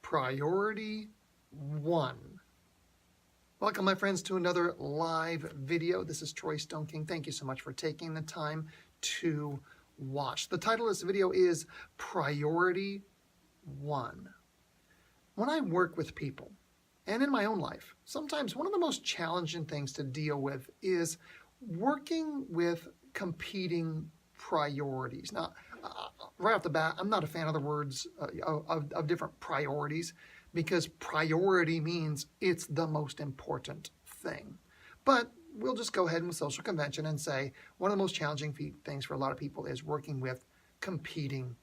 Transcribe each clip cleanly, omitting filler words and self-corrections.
Priority 1. Welcome, my friends, to another live video. This is Troy Stone King. Thank you so much for taking the time to watch. The title of this video is Priority 1. When I work with people, and in my own life, sometimes one of the most challenging things to deal with is working with competing priorities. Now, right off the bat, I'm not a fan of the words of different priorities, because priority means it's the most important thing. But we'll just go ahead with social convention and say one of the most challenging things for a lot of people is working with competing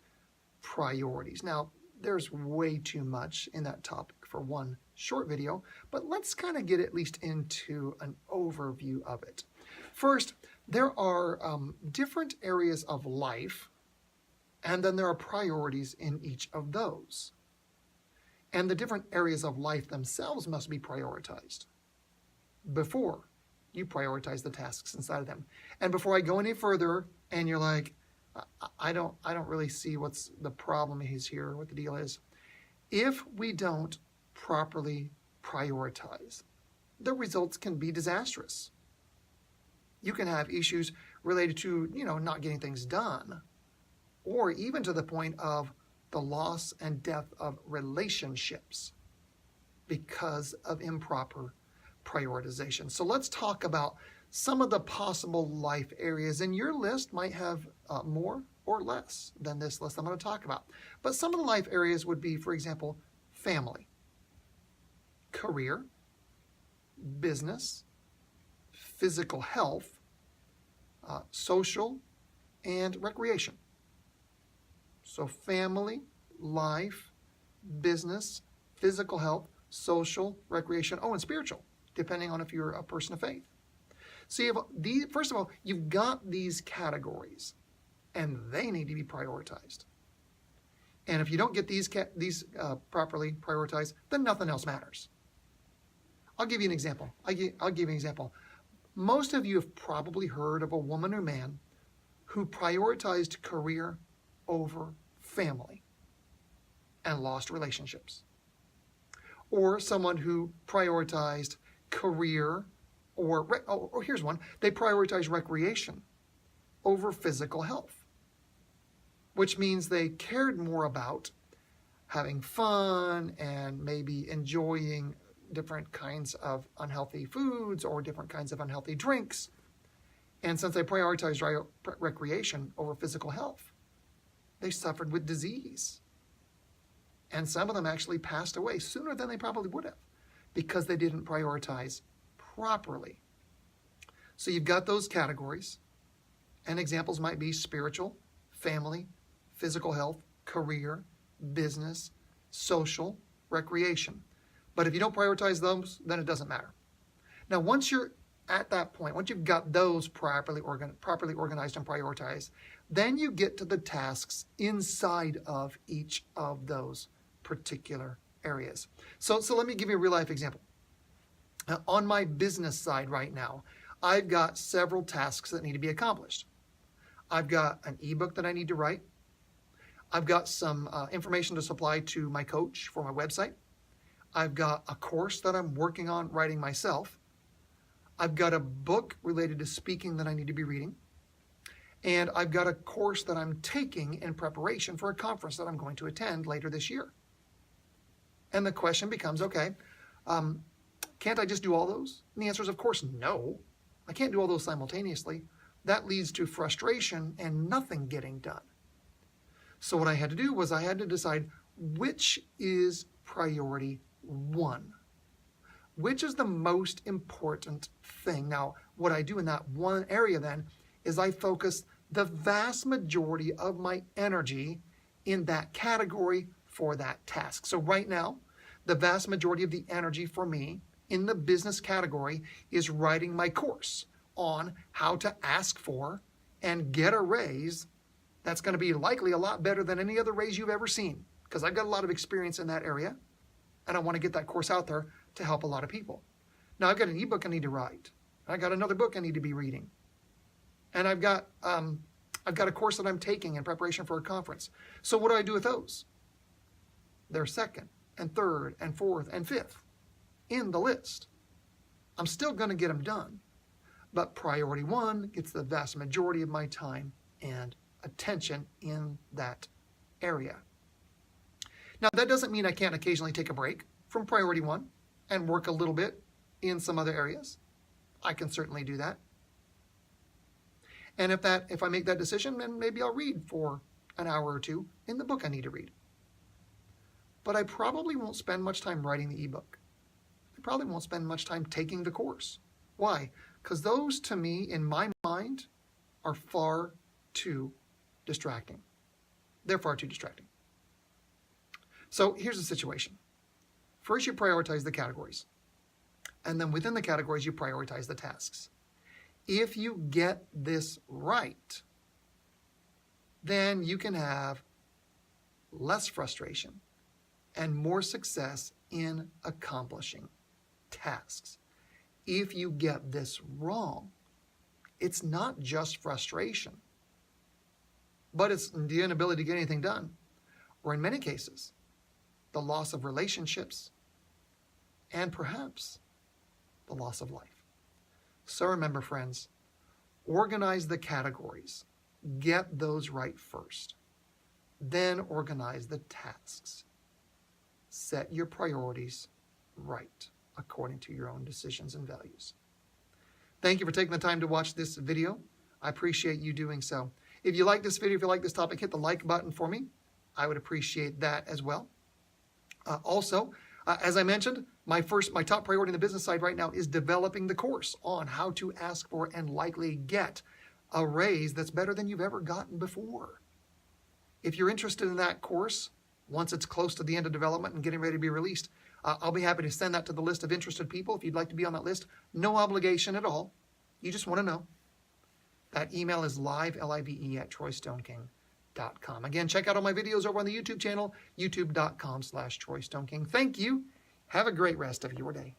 priorities. Now, there's way too much in that topic for one short video, but let's kind of get at least into an overview of it. First, there are different areas of life, and then there are priorities in each of those. And the different areas of life themselves must be prioritized before you prioritize the tasks inside of them. And before I go any further, and you're like, I don't really see what's the problem is here, what the deal is. If we don't properly prioritize, the results can be disastrous. You can have issues related to, not getting things done, or even to the point of the loss and death of relationships because of improper prioritization. So let's talk about some of the possible life areas, and your list might have more or less than this list I'm going to talk about. But some of the life areas would be, for example, family, career, business, physical health, social, and recreation. So family, life, business, physical health, social, recreation, and spiritual, depending on if you're a person of faith. So you have first of all, you've got these categories, and they need to be prioritized. And if you don't get these properly prioritized, then nothing else matters. I'll give you an example. I'll give you an example. Most of you have probably heard of a woman or man who prioritized career over family and lost relationships. Or someone who prioritized career or here's one, they prioritized recreation over physical health, which means they cared more about having fun and maybe enjoying different kinds of unhealthy foods or different kinds of unhealthy drinks. And since they prioritized recreation over physical health, they suffered with disease. And some of them actually passed away sooner than they probably would have because they didn't prioritize properly. So you've got those categories, and examples might be spiritual, family, physical health, career, business, social, recreation. But if you don't prioritize those, then it doesn't matter. Now, once you're at that point, once you've got those properly organized and prioritized, then you get to the tasks inside of each of those particular areas. So let me give you a real life example. On my business side right now, I've got several tasks that need to be accomplished. I've got an ebook that I need to write. I've got some information to supply to my coach for my website. I've got a course that I'm working on writing myself. I've got a book related to speaking that I need to be reading. And I've got a course that I'm taking in preparation for a conference that I'm going to attend later this year. And the question becomes, okay, can't I just do all those? And the answer is, of course, no. I can't do all those simultaneously. That leads to frustration and nothing getting done. So what I had to do was I had to decide which is priority 1. Which is the most important thing? Now, what I do in that one area then is I focus the vast majority of my energy in that category for that task. So right now, the vast majority of the energy for me in the business category is writing my course on how to ask for and get a raise that's going to be likely a lot better than any other raise you've ever seen, because I've got a lot of experience in that area, and I want to get that course out there to help a lot of people. Now, I've got an ebook I need to write. I got another book I need to be reading. And I've got a course that I'm taking in preparation for a conference. So what do I do with those? They're second. and third and fourth and fifth in the list. I'm still going to get them done, but priority one gets the vast majority of my time and attention in that area. Now, that doesn't mean I can't occasionally take a break from priority one and work a little bit in some other areas. I can certainly do that. And if I make that decision, then maybe I'll read for an hour or two in the book I need to read. But I probably won't spend much time writing the ebook. I probably won't spend much time taking the course. Why? Because those, to me, in my mind, are far too distracting. They're far too distracting. So here's the situation. First, you prioritize the categories. And then within the categories, you prioritize the tasks. If you get this right, then you can have less frustration and more success in accomplishing tasks. If you get this wrong, it's not just frustration, but it's the inability to get anything done, or in many cases, the loss of relationships, and perhaps the loss of life. So remember, friends, organize the categories. Get those right first. Then organize the tasks. Set your priorities right according to your own decisions and values. Thank you for taking the time to watch this video. I appreciate you doing so. If you like this video, if you like this topic, hit the like button for me. I would appreciate that as well. Also, as I mentioned, my top priority in the business side right now is developing the course on how to ask for and likely get a raise that's better than you've ever gotten before. If you're interested in that course, once it's close to the end of development and getting ready to be released, I'll be happy to send that to the list of interested people. If you'd like to be on that list, no obligation at all. You just want to know. That email is live, L-I-V-E, @TroyStoneKing.com. Again, check out all my videos over on the YouTube channel, youtube.com/TroyStoneKing. Thank you. Have a great rest of your day.